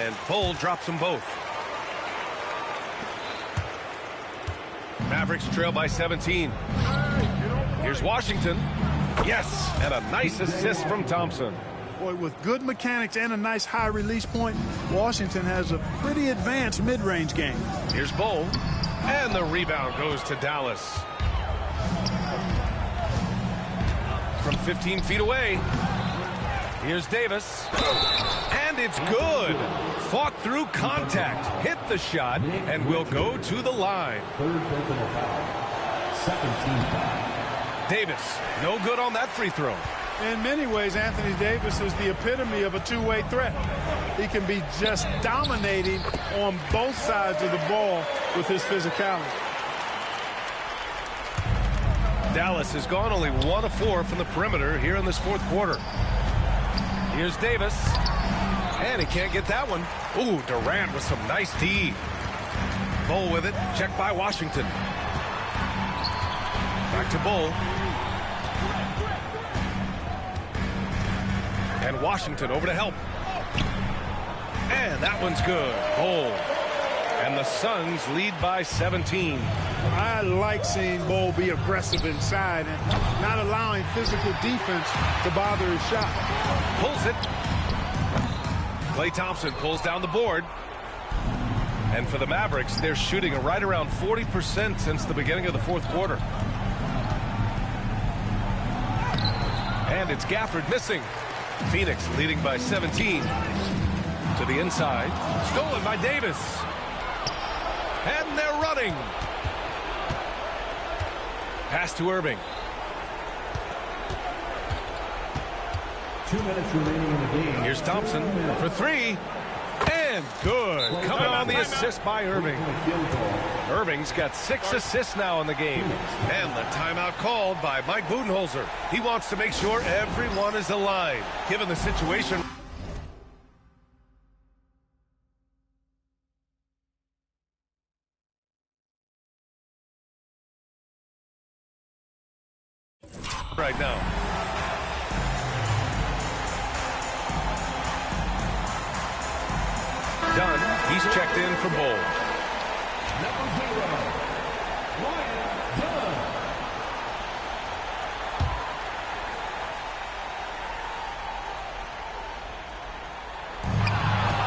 And Bull drops them both. Mavericks trail by 17. Here's Washington. Yes, and a nice assist from Thompson. Boy, with good mechanics and a nice high release point, Washington has a pretty advanced mid-range game. Here's Bull. And the rebound goes to Dallas. From 15 feet away. Here's Davis. And it's good. Fought through contact. Hit the shot and will go to the line. Third personal foul. Second team foul. Davis, no good on that free throw. In many ways, Anthony Davis is the epitome of a two-way threat. He can be just dominating on both sides of the ball with his physicality. Dallas has gone only 1 of 4 from the perimeter here in this fourth quarter. Here's Davis. And he can't get that one. Ooh, Durant with some nice D. Bull with it. Checked by Washington. Back to Bull. And Washington over to help. And that one's good. Bull. And the Suns lead by 17. I like seeing Bull be aggressive inside and not allowing physical defense to bother his shot. Pulls it. Klay Thompson pulls down the board. And for the Mavericks, they're shooting right around 40% since the beginning of the fourth quarter. And it's Gafford missing. Phoenix leading by 17. To the inside. Stolen by Davis. And they're running. Pass to Irving. 2 minutes remaining in the game. Here's Thompson for 3. And good. Coming on the assist by Irving. Irving's got 6 assists now in the game. And the timeout called by Mike Budenholzer. He wants to make sure everyone is aligned, given the situation. Right now. Dunn, he's checked in for Bull. Number 0, Ryan Dunn.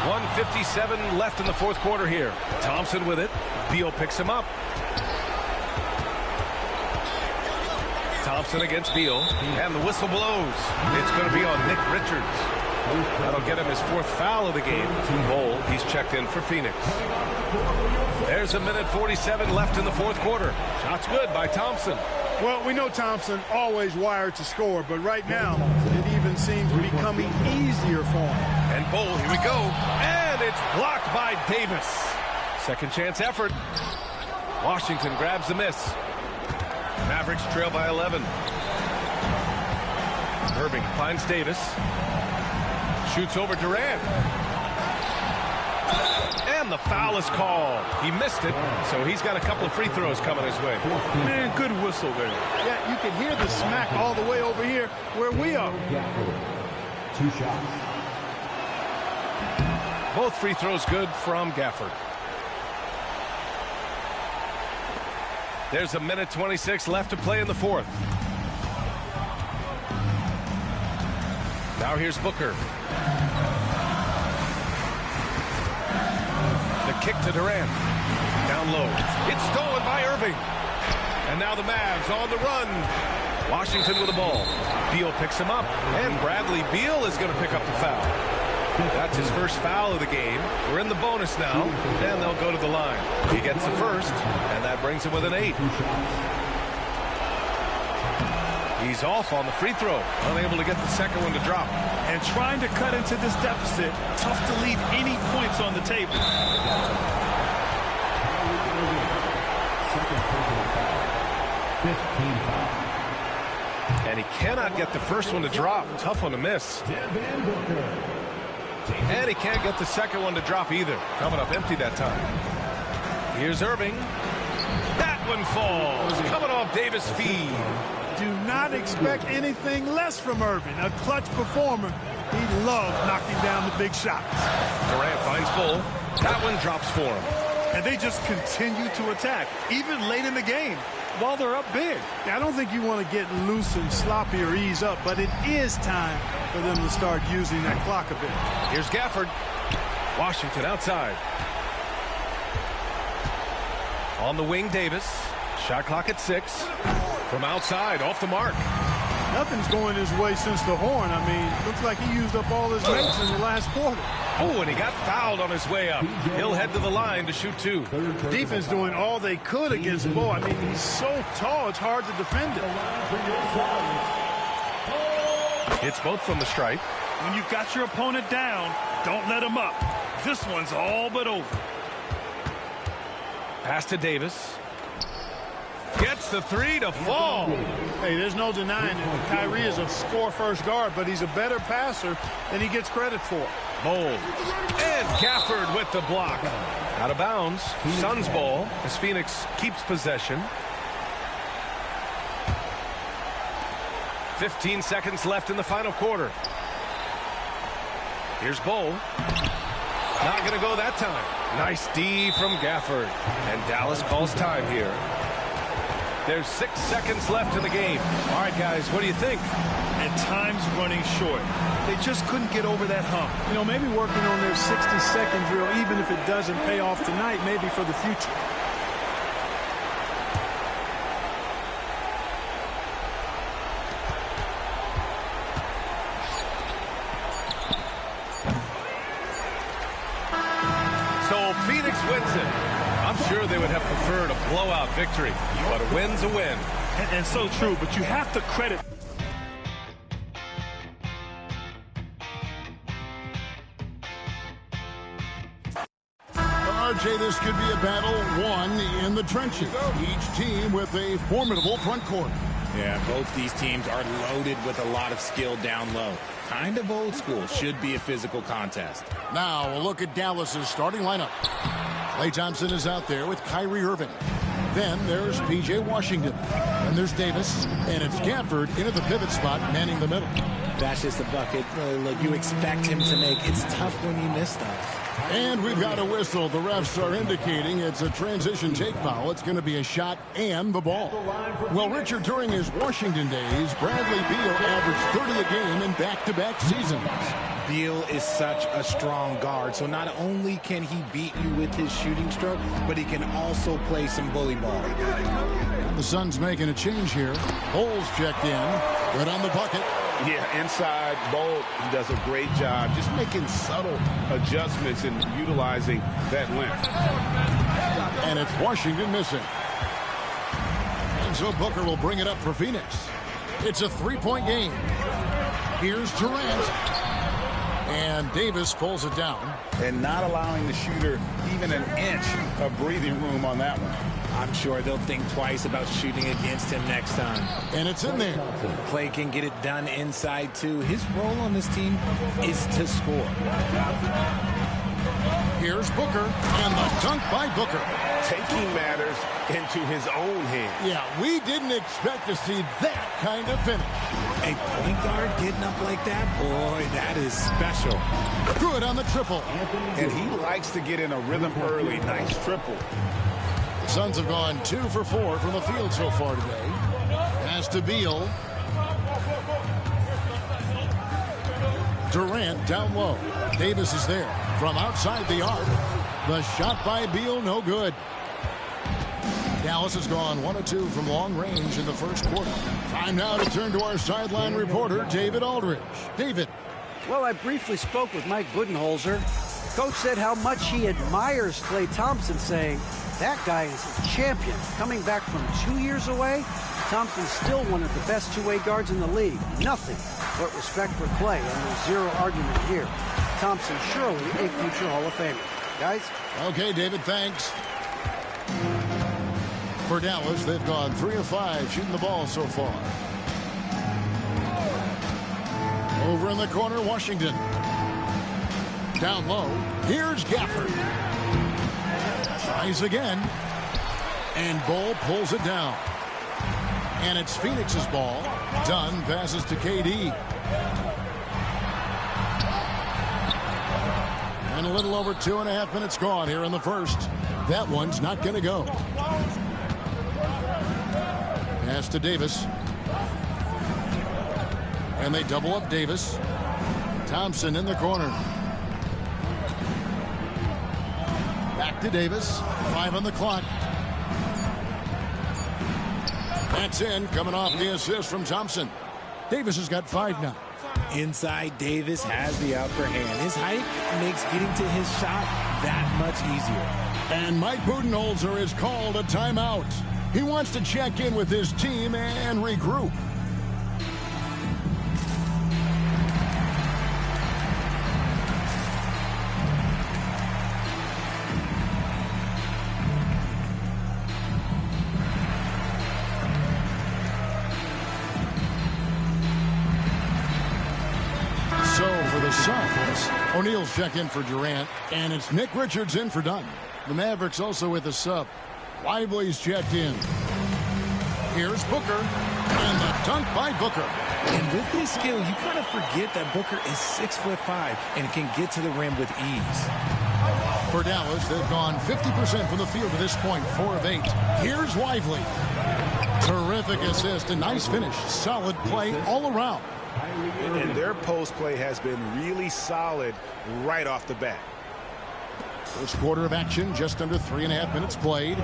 1:57 left in the fourth quarter here. Thompson with it. Beal picks him up. Thompson against Beal, and the whistle blows. It's going to be on Nick Richards. That'll get him his 4th foul of the game. Bull, he's checked in for Phoenix. There's 1:47 left in the fourth quarter. Shot's good by Thompson. Well, we know Thompson always wired to score, but right now it even seems to be becoming easier for him. And Bull, here we go. And it's blocked by Davis. Second chance effort. Washington grabs the miss. Mavericks trail by 11. Irving finds Davis. Shoots over Durant. And the foul is called. He missed it, so he's got a couple of free throws coming his way. Man, good whistle there. Yeah, you can hear the smack all the way over here where we are. 2 shots. Both free throws good from Gafford. There's 1:26 left to play in the fourth. Now here's Booker. The kick to Durant. Down low. It's stolen by Irving. And now the Mavs on the run. Washington with the ball. Beal picks him up. And Bradley Beal is going to pick up the foul. That's his first foul of the game. We're in the bonus now, and they'll go to the line. He gets the first, and that brings him with an 8. He's off on the free throw, unable to get the second one to drop. And trying to cut into this deficit, tough to leave any points on the table. Second personal foul. 15 foul. And he cannot get the first one to drop. Tough one to miss. Devin Booker. And he can't get the second one to drop either. Coming up empty that time. Here's Irving. That one falls. Coming off Davis' feed. Do not expect anything less from Irving. A clutch performer He loves knocking down the big shots. Durant finds Bull. That one drops for him. And they just continue to attack, even late in the game, while they're up big. I don't think you want to get loose and sloppy or ease up, but it is time for them to start using that clock a bit. Here's Gafford. Washington outside. On the wing, Davis. Shot clock at 6. From outside, off the mark. Nothing's going his way since the horn. I mean, looks like he used up all his makes in the last quarter. Oh, and he got fouled on his way up. He'll head to the line to shoot 2. Defense doing all they could against Bull. I mean, he's so tall, it's hard to defend him. It's both from the stripe. When you've got your opponent down, don't let him up. This one's all but over. Pass to Davis. Gets the 3 to fall. Hey, there's no denying it. Kyrie is a score-first guard, but he's a better passer than he gets credit for. Bold. And Gafford with the block. Out of bounds. Suns ball as Phoenix keeps possession. 15 seconds left in the final quarter. Here's Bull. Not going to go that time. Nice D from Gafford. And Dallas calls time here. There's 6 seconds left in the game. All right, guys, what do you think? And time's running short. They just couldn't get over that hump. You know, maybe working on their 60-second drill, even if it doesn't pay off tonight, maybe for the future. So Phoenix wins it. I'm sure they would have preferred a blowout victory, but a win's a win. And so true, but you have to credit. RJ, this could be a battle won in the trenches. Each team with a formidable front court. Yeah, both these teams are loaded with a lot of skill down low. Kind of old school. Should be a physical contest. Now a look at Dallas's starting lineup. Klay Thompson is out there with Kyrie Irving. Then there's P.J. Washington. And there's Davis. And it's Gafford into the pivot spot, manning the middle. That's just a bucket. Look, you expect him to make. It's tough when you miss those. And we've got a whistle. The refs are indicating it's a transition take foul. It's going to be a shot and the ball. Well, Richard, during his Washington days, Bradley Beal averaged 30 a game in back-to-back seasons. Beal is such a strong guard, so not only can he beat you with his shooting stroke, but he can also play some bully ball. The Suns making a change here. Holes checked in. Good on the bucket. Yeah, inside Bolt, he does a great job just making subtle adjustments and utilizing that length. And it's Washington missing. And so Booker will bring it up for Phoenix. It's a three-point game. Here's Durant. And Davis pulls it down. And not allowing the shooter even an inch of breathing room on that one. I'm sure they'll think twice about shooting against him next time. And it's in there. Klay can get it done inside, too. His role on this team is to score. Here's Booker. And the dunk by Booker. Taking matters into his own hands. Yeah, we didn't expect to see that kind of finish. A point guard getting up like that, boy, that is special. Good on the triple. And he likes to get in a rhythm early. Nice triple. The Suns have gone 2 for 4 from the field so far today. Pass to Beal. Durant down low. Davis is there from outside the arc. The shot by Beal, no good. Dallas has gone 1 of 2 from long range in the first quarter. Time now to turn to our sideline reporter, David Aldridge. David. Well, I briefly spoke with Mike Budenholzer. Coach said how much he admires Klay Thompson, saying that guy is a champion. Coming back from 2 years away, Thompson's still one of the best two-way guards in the league. Nothing but respect for Klay, and there's zero argument here. Thompson surely a future Hall of Famer. Guys? Okay, David, thanks. For Dallas, they've gone 3 of 5 shooting the ball so far. Over in the corner, Washington. Down low, here's Gafford. Tries again. And Bull pulls it down. And it's Phoenix's ball. Dunn passes to KD. And a little over 2.5 minutes gone here in the first. That one's not going to go. Pass to Davis. And they double up Davis. Thompson in the corner. Back to Davis. 5 on the clock. That's in, coming off the assist from Thompson. Davis has got 5 now. Inside, Davis has the upper hand. His height makes getting to his shot that much easier. And Mike Budenholzer is called a timeout. He wants to check in with his team and regroup. O'Neal's check in for Durant, and it's Nick Richards in for Dunn. The Mavericks also with a sub. Lively's checked in. Here's Booker, and the dunk by Booker. And with his skill, you kind of forget that Booker is 6'5" and can get to the rim with ease. For Dallas, they've gone 50% from the field to this point, 4 of 8. Here's Lively. Terrific assist, a nice finish, solid play all around. And their post play has been really solid right off the bat. First quarter of action, just under 3.5 minutes played.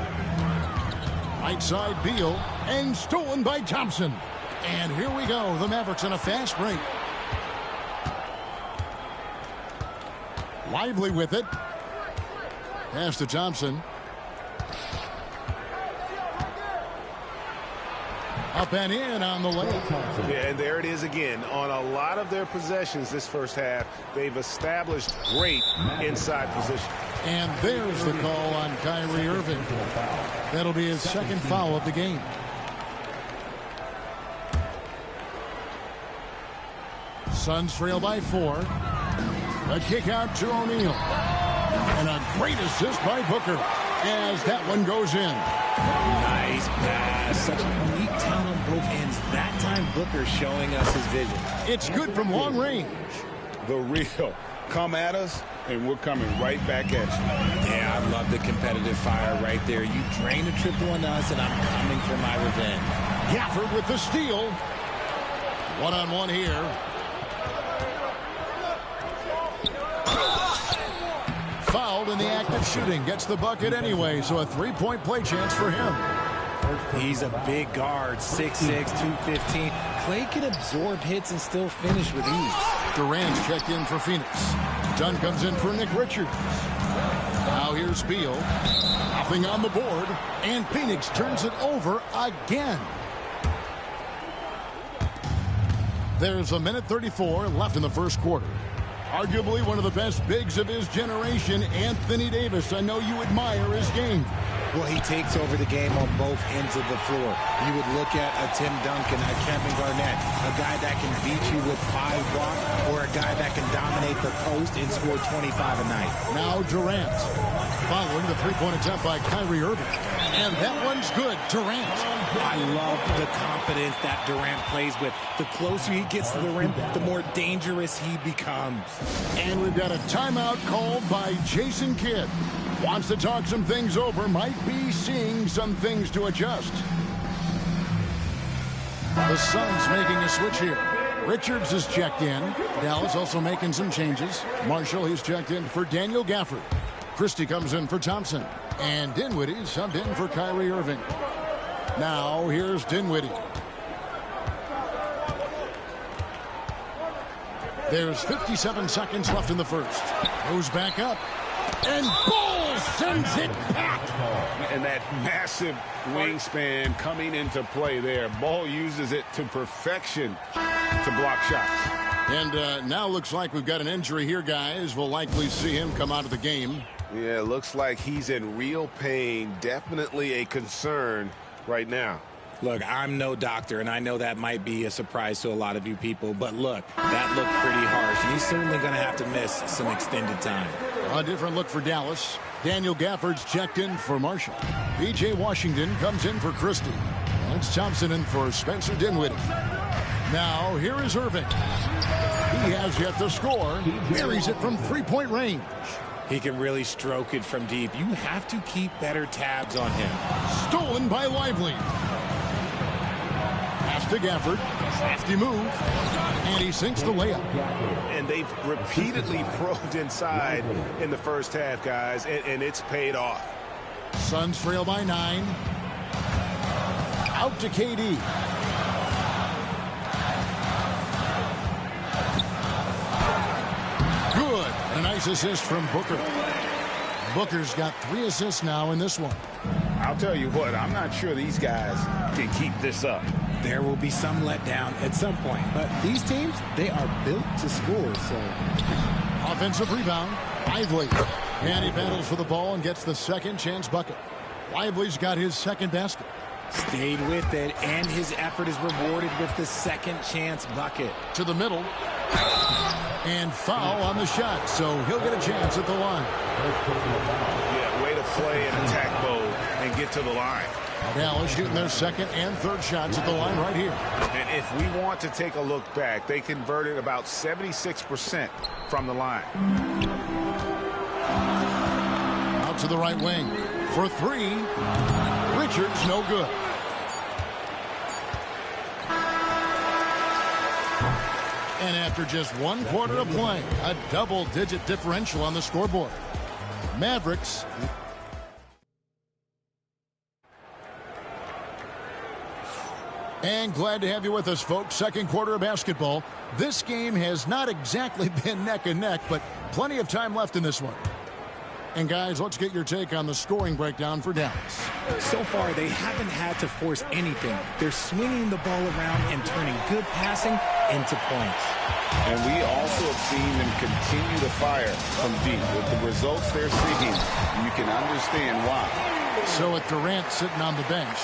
Right side Beal, and stolen by Thompson. And here we go, the Mavericks on a fast break. Lively with it. Pass to Thompson. Up and in on the layup. Yeah, and there it is again. On a lot of their possessions this first half, they've established great inside position. And there's the call on Kyrie Irving. That'll be his second foul of the game. Suns trail by 4. A kick out to O'Neal. And a great assist by Booker as that one goes in. Nice pass. Such a unique talent on both ends. That time Booker showing us his vision. It's good from long range. The real. Come at us, and we're coming right back at you. Yeah, I love the competitive fire right there. You drain a triple on us, and I'm coming for my revenge. Gafford with the steal. One-on-one here. Fouled in the act of shooting. Gets the bucket anyway, so a 3-point play chance for him. He's a big guard, 6'6", 215. Clay can absorb hits and still finish with ease. Durant's checked in for Phoenix. Dunn comes in for Nick Richards. Now here's Beal. Nothing on the board. And Phoenix turns it over again. There's a minute 34 left in the first quarter. Arguably one of the best bigs of his generation, Anthony Davis. I know you admire his game. Well, he takes over the game on both ends of the floor. You would look at a Tim Duncan, a Kevin Garnett, a guy that can beat you with 5 blocks, or a guy that can dominate the post and score 25 a night. Now Durant, following the three-point attempt by Kyrie Irving. And that one's good. Durant. I love the confidence that Durant plays with. The closer he gets to the rim, the more dangerous he becomes. And we've got a timeout called by Jason Kidd. Wants to talk some things over, might be seeing some things to adjust. The Suns making a switch here. Richards is checked in. Dallas also making some changes. Marshall, he's checked in for Daniel Gafford. Christie comes in for Thompson. And Dinwiddie subbed in for Kyrie Irving. Now here's Dinwiddie. There's 57 seconds left in the first. Goes back up. And Ball sends it back. And that massive wingspan coming into play there. Ball uses it to perfection to block shots. And now looks like we've got an injury here, guys. We'll likely see him come out of the game. Yeah, looks like he's in real pain. Definitely a concern right now. Look, I'm no doctor, and I know that might be a surprise to a lot of you people, but look, that looked pretty harsh, and he's certainly going to have to miss some extended time. A different look for Dallas. Daniel Gafford's checked in for Marshall. P.J. Washington comes in for Christie. That's Thompson in for Spencer Dinwiddie. Now, here is Irving. He has yet to score. Buries it from three-point range. He can really stroke it from deep. You have to keep better tabs on him. Stolen by Lively. Pass to Gafford. Crafty move. And he sinks the layup. And they've repeatedly probed inside in the first half, guys, and it's paid off. Suns trail by 9. Out to KD. Good. A nice assist from Booker. Booker's got 3 assists now in this one. I'll tell you what, I'm not sure these guys can keep this up. There will be some letdown at some point, but these teams, they are built to score, so. Offensive rebound. Lively. And he battles for the ball and gets the second chance bucket. Lively's got his second basket. Stayed with it, and his effort is rewarded with the second chance bucket. To the middle. And foul on the shot, so he'll get a chance at the line. Yeah, way to play in attack mode and get to the line. Dallas shooting their second and third shots at the line right here. And if we want to take a look back, they converted about 76% from the line. Out to the right wing. For 3. Richards, no good. And after just 1 quarter of play, a double-digit differential on the scoreboard. Mavericks. And glad to have you with us, folks. Second quarter of basketball. This game has not exactly been neck and neck, but plenty of time left in this one. And guys, let's get your take on the scoring breakdown for Dallas. So far, they haven't had to force anything. They're swinging the ball around and turning good passing into points. And we also have seen them continue to fire from deep. With the results they're seeing, you can understand why. So with Durant sitting on the bench,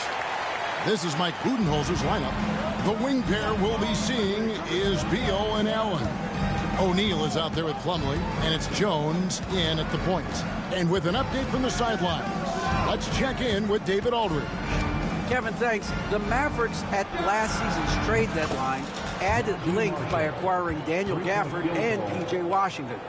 this is Mike Budenholzer's lineup. The wing pair we'll be seeing is Beal and Allen. O'Neal is out there with Plumlee, and it's Jones in at the point. And with an update from the sidelines, let's check in with David Aldridge. Kevin, thanks. The Mavericks at last season's trade deadline added length by acquiring Daniel Gafford and P.J. Washington.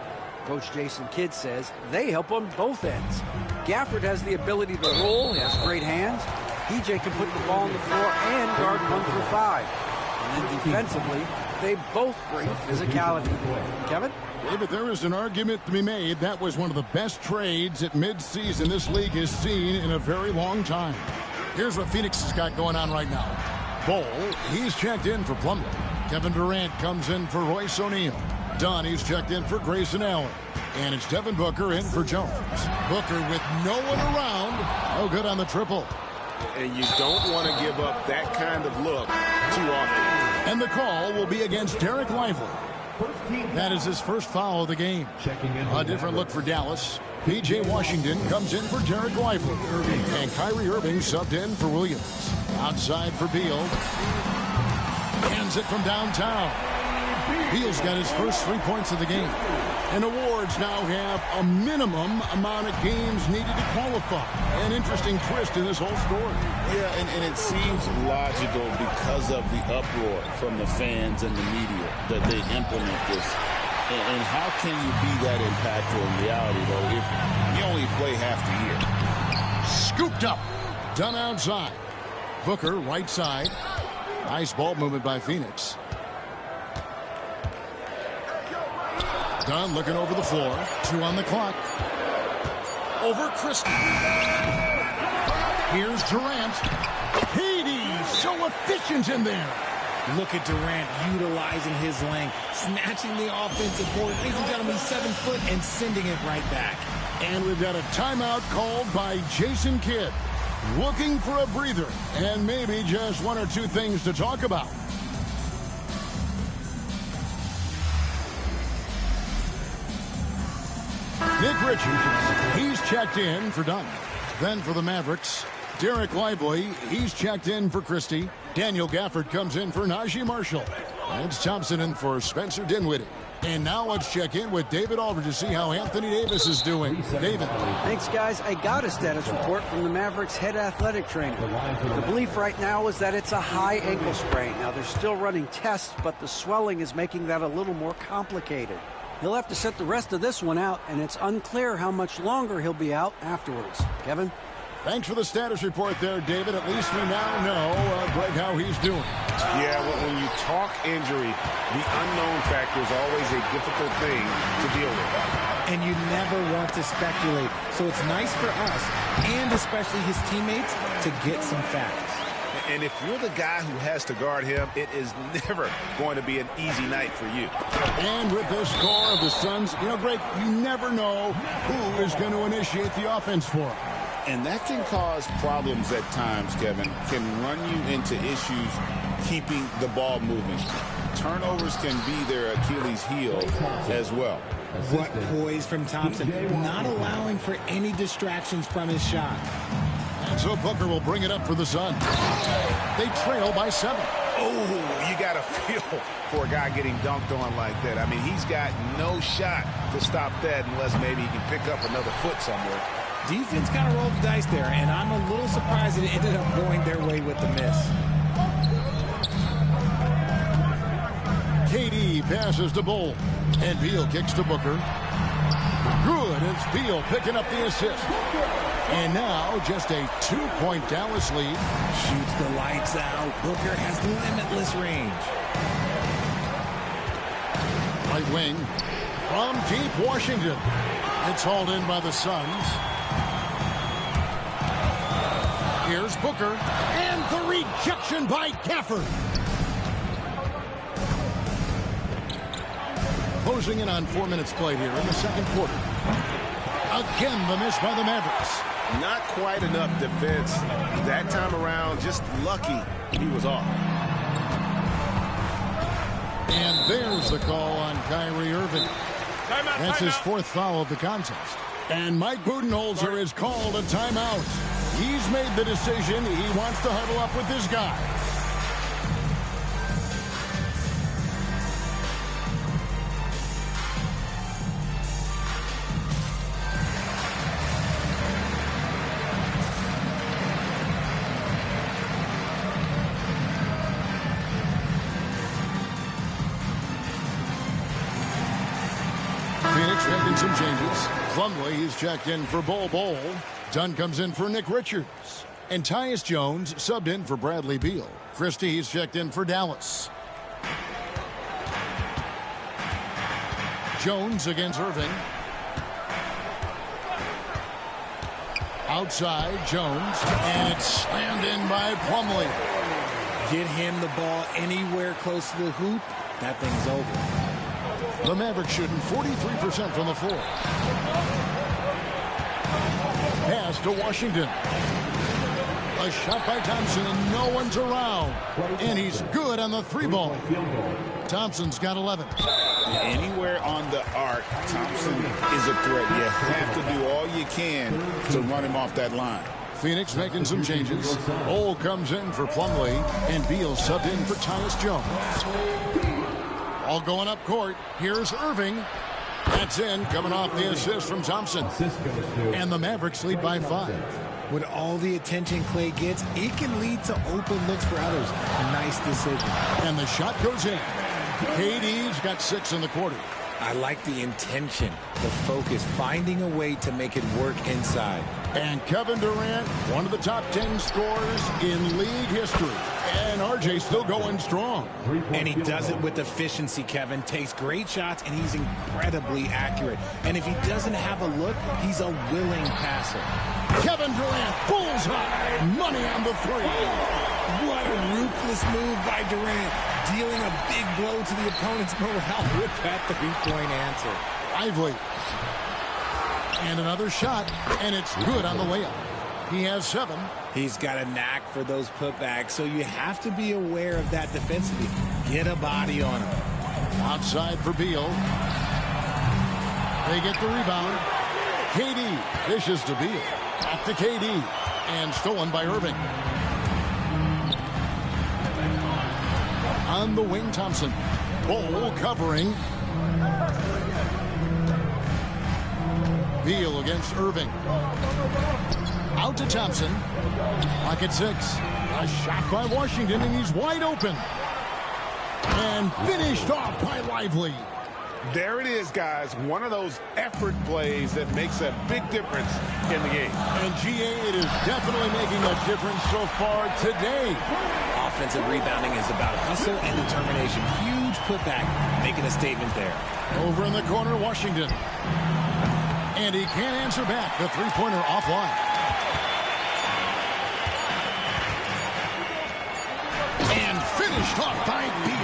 Coach Jason Kidd says they help on both ends. Gafford has the ability to roll, has great hands. P.J. can put the ball on the floor and guard 1 through 5. And then defensively, they both bring physicality. Kevin? David, there is an argument to be made. That was one of the best trades at midseason this league has seen in a very long time. Here's what Phoenix has got going on right now. Bol, he's checked in for Plumlee. Kevin Durant comes in for Royce O'Neal. Dunn, he's checked in for Grayson Allen. And it's Devin Booker in for Jones. Booker with no one around. No good on the triple. And you don't want to give up that kind of look too often. And the call will be against Derek Lively. That is his first foul of the game. A different look for Dallas. P.J. Washington comes in for Derek Lively. And Kyrie Irving subbed in for Williams. Outside for Beal. Hands it from downtown. Beal's got his first 3 points of the game. And awards now have a minimum amount of games needed to qualify. An interesting twist in this whole story. Yeah, and it seems logical because of the uproar from the fans and the media that they implement this. And how can you be that impactful in reality, though, if you only play half the year? Scooped up. Done outside. Booker, right side. Nice ball movement by Phoenix. Dunn looking over the floor. 2 on the clock. Over Christie. Here's Durant. Hades, so efficient in there. Look at Durant utilizing his length, snatching the offensive board. Ladies and gentlemen, 7 foot and sending it right back. And we've got a timeout called by Jason Kidd. Looking for a breather and maybe just 1 or 2 things to talk about. Nick Richards, he's checked in for Dunn. Then for the Mavericks, Derek Lively, he's checked in for Christie. Daniel Gafford comes in for Najee Marshall. It's Thompson in for Spencer Dinwiddie. And now let's check in with David Aldridge to see how Anthony Davis is doing. David. Thanks, guys. I got a status report from the Mavericks head athletic trainer. The belief right now is that it's a high ankle sprain. Now, they're still running tests, but the swelling is making that a little more complicated. He'll have to sit the rest of this one out, and it's unclear how much longer he'll be out afterwards. Kevin? Thanks for the status report there, David. At least we now know, Greg, how he's doing. Yeah, when you talk injury, the unknown factor is always a difficult thing to deal with. And you never want to speculate. So it's nice for us, and especially his teammates, to get some facts. And if you're the guy who has to guard him, it is never going to be an easy night for you. And with the score of the Suns, Greg, you never know who is going to initiate the offense for him. And that can cause problems at times, Kevin. Can run you into issues keeping the ball moving. Turnovers can be their Achilles heel as well. What poise from Thompson, not allowing for any distractions from his shot. And so Booker will bring it up for the Suns. They trail by 7. Oh, you got to feel for a guy getting dunked on like that. I mean, he's got no shot to stop that unless maybe he can pick up another foot somewhere. Defense kind of rolled the dice there, and I'm a little surprised it ended up going their way with the miss. KD passes to Bull, and Beal kicks to Booker. Good, it's Beal picking up the assist. And now just a 2-point Dallas lead. Shoots the lights out. Booker has limitless range. Right wing from deep Washington. It's hauled in by the Suns. Here's Booker, and the rejection by Gafford. Closing in on 4 minutes played here in the second quarter. Again, the miss by the Mavericks. Not quite enough defense that time around. Just lucky he was off. And there's the call on Kyrie Irving. That's his 4th foul of the contest. And Mike Budenholzer is called a timeout. He's made the decision. He wants to huddle up with his guy. Phoenix making some changes. Plumlee, he's checked in for Bol. Dunn comes in for Nick Richards. And Tyus Jones subbed in for Bradley Beal. Christie, he's checked in for Dallas. Jones against Irving. Outside, Jones. And it's slammed in by Plumlee. Get him the ball anywhere close to the hoop, that thing's over. The Mavericks shooting 43% from the floor. Pass to Washington. A shot by Thompson, and no one's around. And he's good on the 3-ball. Thompson's got 11. Anywhere on the arc, Thompson is a threat. You have to do all you can to run him off that line. Phoenix making some changes. Ole comes in for Plumlee, and Beal subbed in for Tyus Jones. All going up court. Here's Irving. That's in, coming off the assist from Thompson. And the Mavericks lead by 5. With all the attention Clay gets, it can lead to open looks for others. Nice decision. And the shot goes in. KD's got 6 in the quarter. I like the intention, the focus, finding a way to make it work inside. And Kevin Durant, one of the top 10 scorers in league history. And RJ's still going strong. And he does it with efficiency, Kevin. Takes great shots, and he's incredibly accurate. And if he doesn't have a look, he's a willing passer. Kevin Durant, bullseye, money on the 3. What a ruthless move by Durant, dealing a big blow to the opponent's morale with that 3-point answer. Lively. And another shot, and it's good on the layup. He has 7. He's got a knack for those putbacks, so you have to be aware of that defensively. Get a body on him. Outside for Beal. They get the rebound. KD dishes to Beal. Back to KD. And stolen by Irving. On the wing, Thompson. Bull covering. Beal against Irving. Out to Thompson. Pocket 6. A shot by Washington, and he's wide open. And finished off by Lively. There it is, guys. One of those effort plays that makes a big difference in the game. And GA, it is definitely making a difference so far today. Offensive rebounding is about hustle and determination. Huge putback, making a statement there. Over in the corner, Washington. And he can't answer back. The three-pointer offline. And finished off by Beal.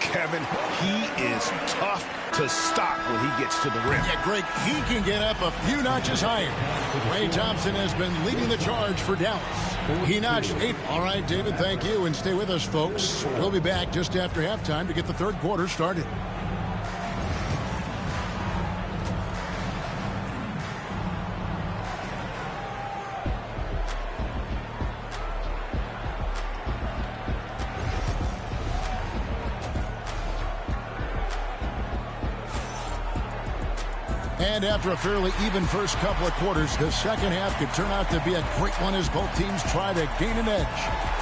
Kevin, he is tough to stop when he gets to the rim. Yeah, Greg, he can get up a few notches higher. Ray Thompson has been leading the charge for Dallas. He notched 8. All right, David, thank you. And stay with us, folks. We'll be back just after halftime to get the third quarter started. And after a fairly even first couple of quarters, the second half could turn out to be a great one as both teams try to gain an edge.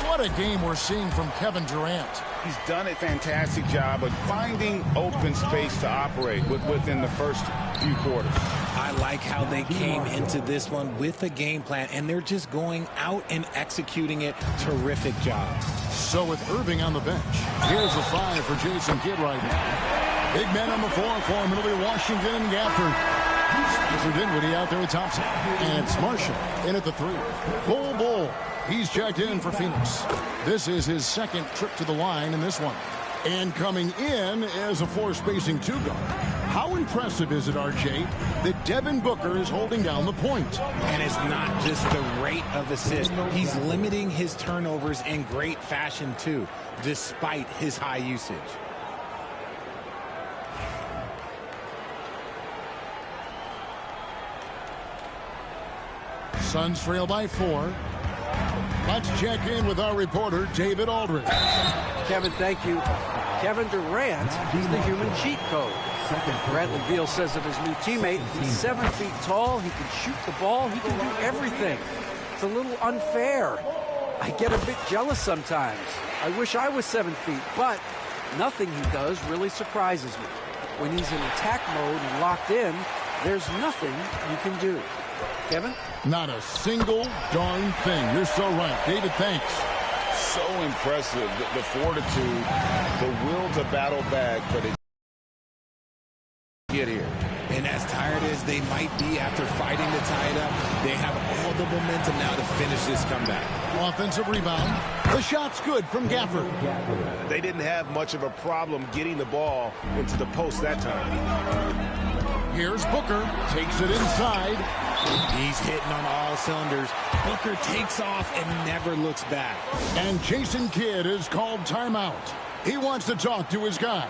What a game we're seeing from Kevin Durant. He's done a fantastic job of finding open space to operate within the first few quarters. I like how they came into this one with a game plan, and they're just going out and executing it. Terrific job. So with Irving on the bench, here's a 5 for Jason Kidd right now. Big men on the floor for him. It'll be Washington and Gafford. Spencer Dinwiddie out there with Thompson. And it's Marshall in at the 3. Bull. He's checked in for Phoenix. This is his second trip to the line in this one. And coming in as a 4-spacing 2-guard. How impressive is it, RJ, that Devin Booker is holding down the point? And it's not just the rate of assist. He's limiting his turnovers in great fashion, too, despite his high usage. Suns trail by 4. Let's check in with our reporter, David Aldridge. Kevin, thank you. Kevin Durant, he's the human cheat code. Bradley Beal says of his new teammate, he's 7 feet tall, he can shoot the ball, he can do everything. It's a little unfair. I get a bit jealous sometimes. I wish I was 7 feet, but nothing he does really surprises me. When he's in attack mode and locked in, there's nothing you can do. Kevin? Not a single darn thing. You're so right. David, thanks. So impressive. The fortitude, the will to battle back, but it get here. And as tired as they might be after fighting to tie it up, they have all the momentum now to finish this comeback. Offensive rebound. The shot's good from Gafford. They didn't have much of a problem getting the ball into the post that time. Here's Booker. Takes it inside. He's hitting on all cylinders. Booker takes off and never looks back. And Jason Kidd is called timeout. He wants to talk to his guys.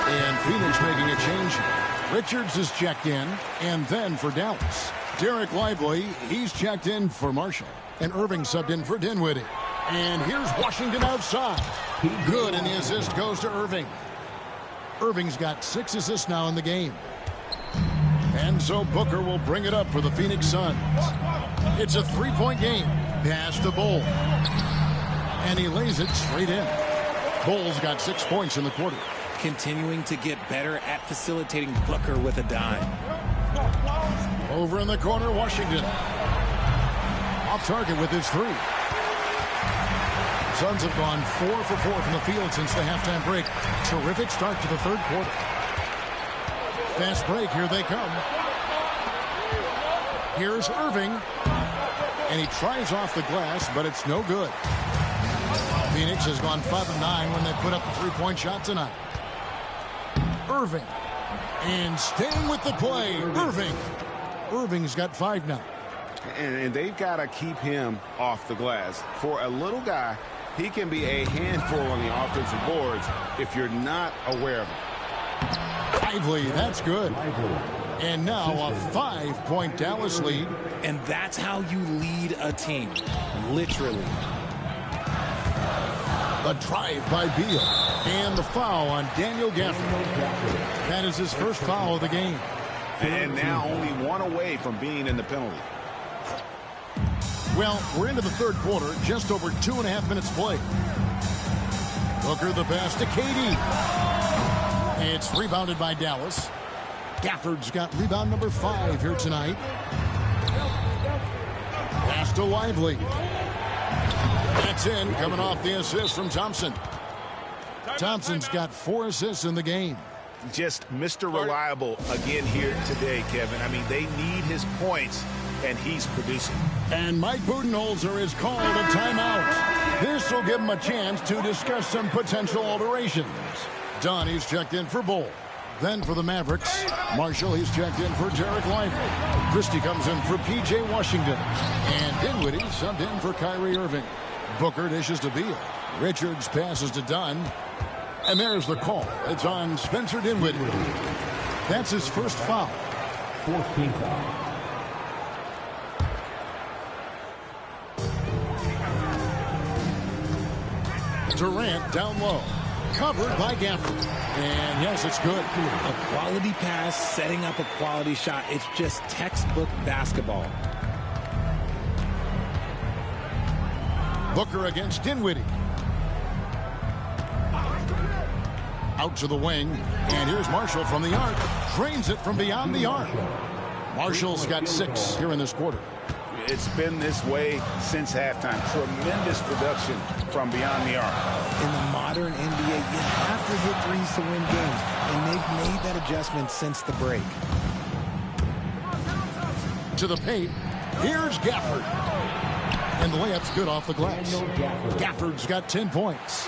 And Phoenix making a change. Richards is checked in, and then for Dallas, Derek Lively, he's checked in for Marshall. And Irving subbed in for Dinwiddie. And here's Washington outside. Good, and the assist goes to Irving. Irving's got 6 assists now in the game. And so Booker will bring it up for the Phoenix Suns. It's a 3-point game. Pass to Bull. And he lays it straight in. Bull's got 6 points in the quarter. Continuing to get better at facilitating Booker with a dime. Over in the corner, Washington. Off target with his 3. Suns have gone 4 for 4 from the field since the halftime break. Terrific start to the third quarter. Fast break, here they come. Here's Irving. And he tries off the glass, but it's no good. Phoenix has gone 5 of 9 when they put up a 3-point shot tonight. Irving. And staying with the play, Irving. Irving's got 5 now. And they've got to keep him off the glass. For a little guy, he can be a handful on the offensive boards if you're not aware of him. Lively, that's good. And now a 5-point Dallas lead. And that's how you lead a team, literally. The drive by Beal. And the foul on Daniel Gafford. That is his first foul of the game. And now only one away from being in the penalty. Well, we're into the third quarter, just over 2.5 minutes played. Booker the pass to KD. It's rebounded by Dallas. Gafford's got rebound number 5 here tonight. Pass to Lively. That's in, coming off the assist from Thompson. Thompson's got 4 assists in the game. Just Mr. Reliable again here today, Kevin. I mean, they need his points, and he's producing. And Mike Budenholzer is called a timeout. This will give him a chance to discuss some potential alterations. Dunn, he's checked in for Bull. Then for the Mavericks, Marshall, he's checked in for Derek Lively. Christie comes in for P.J. Washington. And Dinwiddie subbed in for Kyrie Irving. Booker dishes to Beal. Richards passes to Dunn. And there's the call. It's on Spencer Dinwiddie. That's his first foul. 14th foul. Durant down low. Covered by Gafford. And yes, it's good. A quality pass, setting up a quality shot. It's just textbook basketball. Booker against Dinwiddie. Out to the wing. And here's Marshall from the arc. Drains it from beyond the arc. Marshall's got 6 here in this quarter. It's been this way since halftime. Tremendous production from beyond the arc. In the modern NBA, you have to hit threes to win games, and they've made that adjustment since the break. To the paint, here's Gafford. And the layup's good off the glass. Gafford's got 10 points.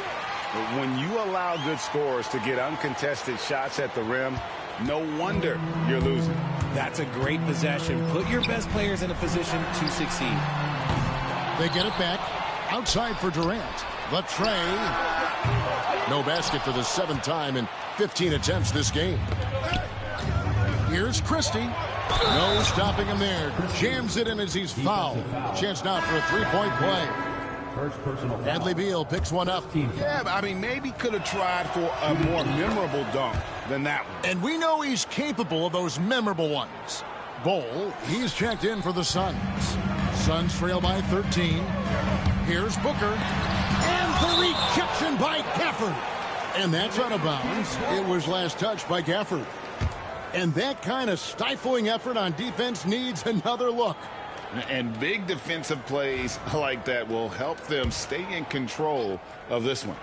But when you allow good scorers to get uncontested shots at the rim, no wonder you're losing. That's a great possession. Put your best players in a position to succeed. They get it back. Outside for Durant. The tray. No basket for the 7th time in 15 attempts this game. Here's Christie. No stopping him there. Jams it in as he's fouled. Chance now for a 3-point play. Bradley Beal picks one up. Yeah, I mean, maybe could have tried for a more memorable dunk than that one. And we know he's capable of those memorable ones. Bowl, he's checked in for the Suns. Suns trail by 13. Here's Booker. And the rejection by Gafford. And that's out of bounds. It was last touched by Gafford. And that kind of stifling effort on defense needs another look. And big defensive plays like that will help them stay in control of this one.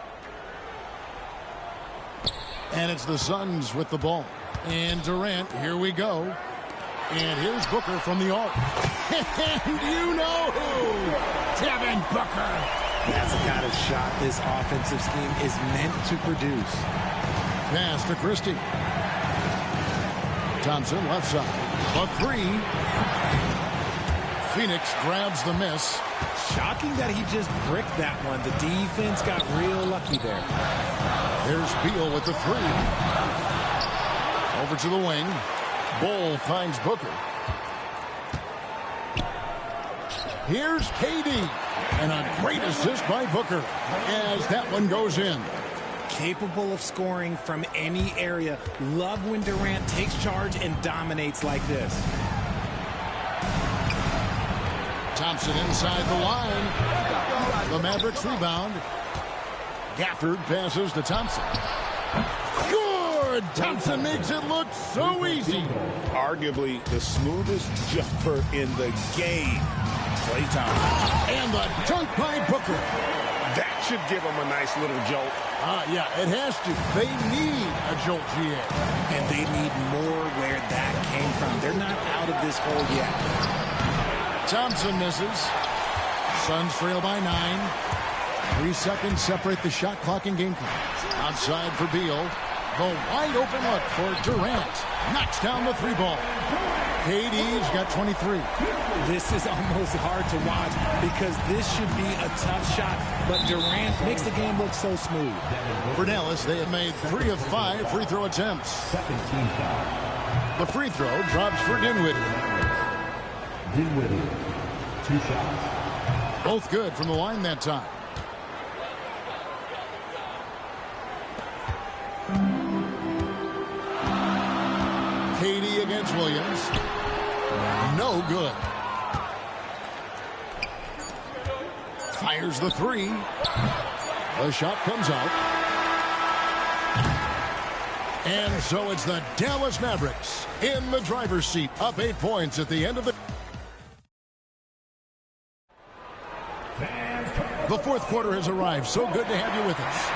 And it's the Suns with the ball. And Durant, here we go. And here's Booker from the arc. And you know who? Devin Booker. That's the kind of shot this offensive scheme is meant to produce. Pass to Christie. Thompson left side. A 3. Phoenix grabs the miss. Shocking that he just bricked that one. The defense got real lucky there. Here's Beal with the 3. Over to the wing. Bull finds Booker. Here's KD. And a great assist by Booker as that one goes in. Capable of scoring from any area. Love when Durant takes charge and dominates like this. Thompson inside the line. The Mavericks rebound. Gafford passes to Thompson. Good! Thompson makes it look so easy. Arguably the smoothest jumper in the game. Klay Thompson. And the dunk by Booker. That should give him a nice little jolt. Yeah, it has to. They need a jolt, GA. And they need more where that came from. They're not out of this hole yet. Thompson misses. Suns trail by 9. 3 seconds separate the shot clock and game clock. Outside for Beal. The wide open look for Durant. Knocks down the 3 ball. KD's got 23. This is almost hard to watch because this should be a tough shot, but Durant makes the game look so smooth. For Dallas, they have made 3 of 5 free throw attempts. Second team foul. The free throw drops for Dinwiddie. Dinwiddie, 2 shots. Both good from the line that time. KD against Williams. No good. Fires the 3. The shot comes out. And so it's the Dallas Mavericks in the driver's seat, up 8 points at the end of the... The fourth quarter has arrived. So good to have you with us.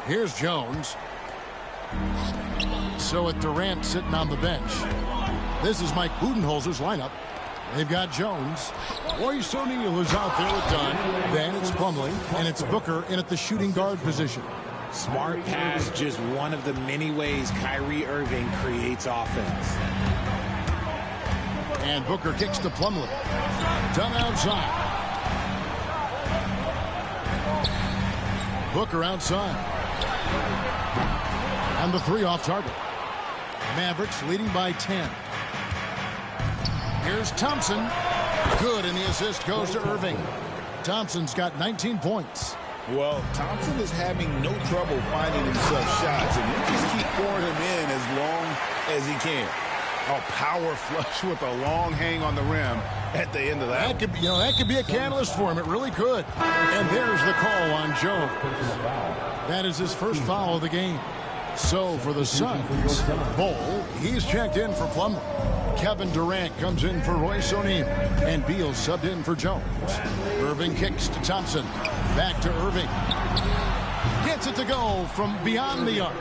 Here's Jones. So with Durant sitting on the bench, this is Mike Budenholzer's lineup. They've got Jones. Royce O'Neal is out there with Dunn. Then it's Plumlee, and it's Booker in at the shooting guard position. Smart pass, just one of the many ways Kyrie Irving creates offense. And Booker kicks to Plumlee. Dunn outside. Booker outside. And the 3 off target. Mavericks leading by 10. Here's Thompson. Good, and the assist goes to Irving. Thompson's got 19 points. Well, Thompson is having no trouble finding himself shots, and he'll just keep pouring him in as long as he can. A power flush with a long hang on the rim at the end of that. That could be, that could be a catalyst for him. It really could. And there's the call on Jones. That is his first foul of the game. So for the Suns, Bol, he's checked in for Plumlee. Kevin Durant comes in for Royce O'Neal. And Beal subbed in for Jones. Irving kicks to Thompson. Back to Irving. Gets it to go from beyond the arc.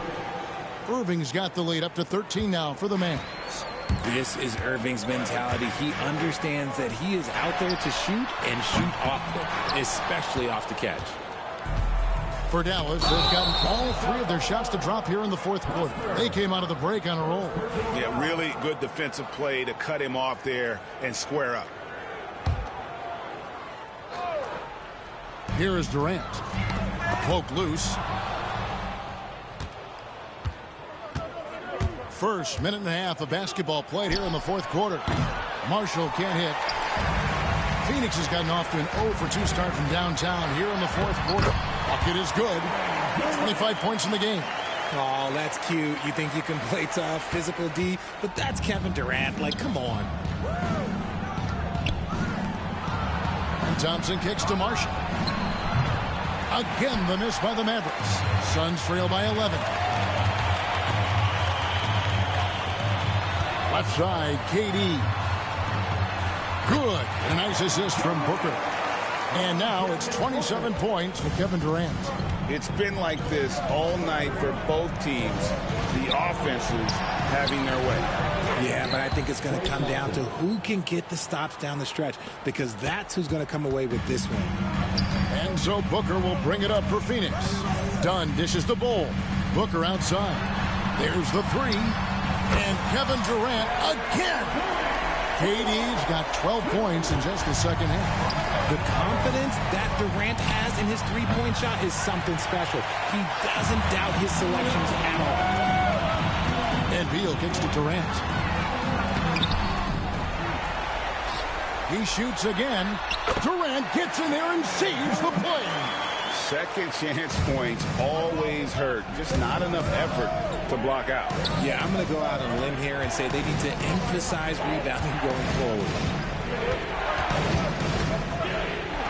Irving's got the lead up to 13 now for the Mavs. This is Irving's mentality. He understands that he is out there to shoot and shoot often, especially off the catch. For Dallas, they've gotten all 3 of their shots to drop here in the fourth quarter. They came out of the break on a roll. Yeah, really good defensive play to cut him off there and square up. Here is Durant. Poke loose. First minute and a half of basketball played here in the fourth quarter. Marshall can't hit. Phoenix has gotten off to an 0 for 2 start from downtown here in the fourth quarter. Bucket is good. 25 points in the game. Oh, that's cute. You think you can play tough, physical D, but that's Kevin Durant. Like, come on. And Thompson kicks to Marshall. Again, the miss by the Mavericks. Suns trail by 11. Left side, KD. Good. A nice assist from Booker. And now it's 27 points for Kevin Durant. It's been like this all night for both teams. The offenses having their way. Yeah, but I think it's going to come down to who can get the stops down the stretch, because that's who's going to come away with this one. And so Booker will bring it up for Phoenix. Dunn dishes the Bol. Booker outside. There's the 3. And Kevin Durant again. KD's got 12 points in just the second half. The confidence that Durant has in his three-point shot is something special. He doesn't doubt his selections at all. And Beal kicks to Durant. He shoots again. Durant gets in there and saves the play. Second chance points always hurt. Just not enough effort to block out. Yeah, I'm going to go out on a limb here and say they need to emphasize rebounding going forward.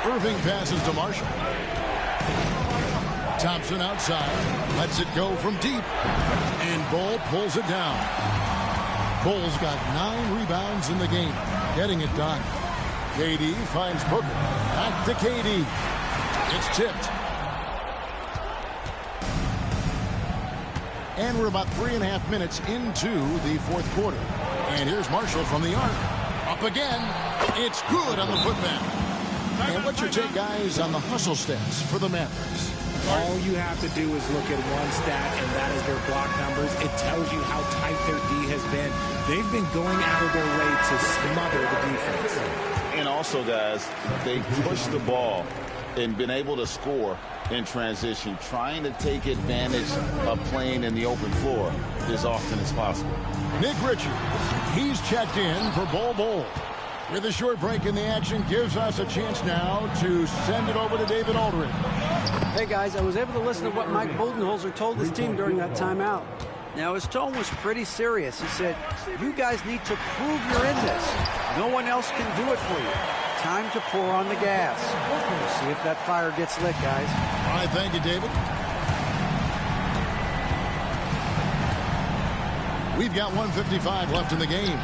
Irving passes to Marshall. Thompson outside. Lets it go from deep. And Bol pulls it down. Bol's got 9 rebounds in the game. Getting it done. KD finds Booker. Back to KD. It's tipped. And we're about 3.5 minutes into the fourth quarter. And here's Marshall from the arc. Up again. It's good on the putback. And what's your take, guys, on the hustle stats for the Mavericks? All you have to do is look at one stat, and that is their block numbers. It tells you how tight their D has been. They've been going out of their way to smother the defense. And also, guys, they push the ball and been able to score in transition, trying to take advantage of playing in the open floor as often as possible. Nick Richards, he's checked in for Bol. With a short break in the action, gives us a chance now to send it over to David Aldridge. Hey, guys, I was able to listen to what Mike Budenholzer told his team during that timeout. Now, his tone was pretty serious. He said, you guys need to prove you're in this. No one else can do it for you. Time to pour on the gas. We'll see if that fire gets lit, guys. All right, thank you, David. We've got 1:55 left in the game.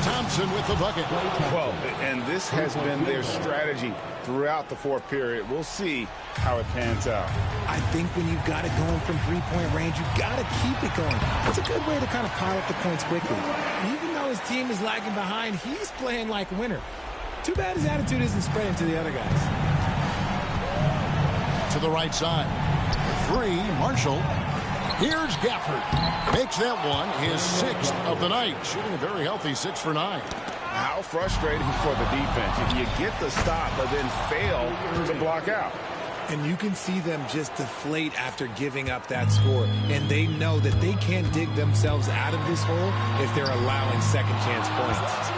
Thompson with the bucket. Well, and this has been their strategy throughout the fourth period. We'll see how it pans out. I think when you've got it going from three-point range, you've got to keep it going. It's a good way to kind of pile up the points quickly. Even though his team is lagging behind, he's playing like a winner. Too bad his attitude isn't spreading to the other guys. To the right side. 3, Marshall. Here's Gafford. Makes that one his 6th of the night. Shooting a very healthy 6 for 9. How frustrating for the defense. If you get the stop but then fail to block out. And you can see them just deflate after giving up that score. And they know that they can't dig themselves out of this hole if they're allowing second chance points.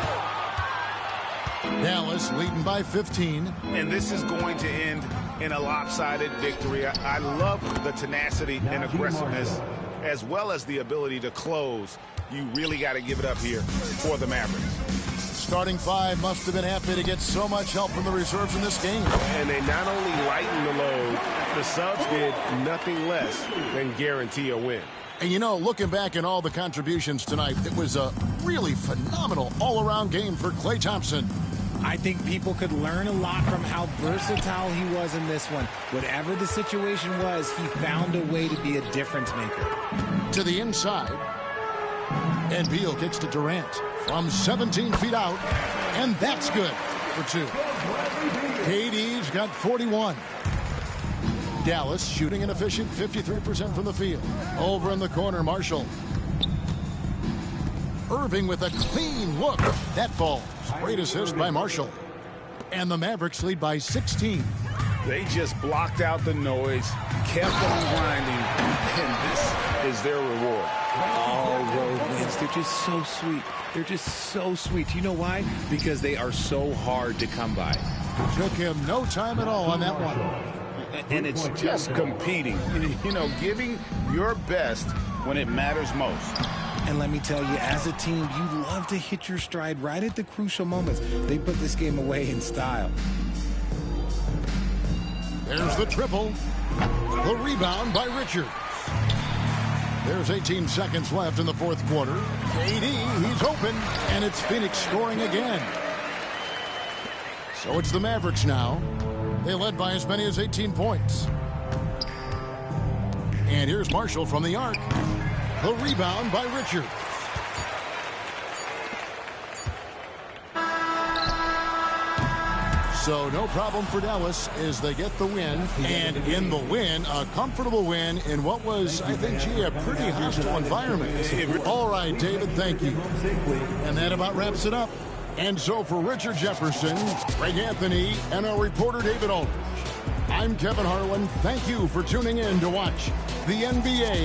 Dallas leading by 15. And this is going to end in a lopsided victory. I love the tenacity and aggressiveness as well as the ability to close. You really got to give it up here for the Mavericks. Starting 5 must have been happy to get so much help from the reserves in this game. And they not only lightened the load, the subs did nothing less than guarantee a win. And, you know, looking back at all the contributions tonight, it was a really phenomenal all-around game for Klay Thompson. I think people could learn a lot from how versatile he was in this one. Whatever the situation was, he found a way to be a difference maker. To the inside. And Beal kicks to Durant from 17 feet out. And that's good for 2. KD's got 41. Dallas shooting an efficient 53% from the field. Over in the corner, Marshall. Irving with a clean look. That falls. Great assist by Marshall. And the Mavericks lead by 16. They just blocked out the noise, kept on grinding, and this is their reward. All road wins. They're just so sweet. They're just so sweet. You know why? Because they are so hard to come by. Took him no time at all on that one. And it's just competing. You know, giving your best when it matters most. And let me tell you, as a team, you love to hit your stride right at the crucial moments. They put this game away in style. There's the triple. The rebound by Richards. There's 18 seconds left in the fourth quarter. KD, he's open, and it's Phoenix scoring again. So it's the Mavericks now. They led by as many as 18 points. And here's Marshall from the arc. The rebound by Richards. So no problem for Dallas as they get the win. And in the win, a comfortable win in what was, I think, gee, a pretty hostile environment. All right, David, thank you. And that about wraps it up. And so for Richard Jefferson, Greg Anthony, and our reporter David Aldridge, I'm Kevin Harlan. Thank you for tuning in to watch the NBA.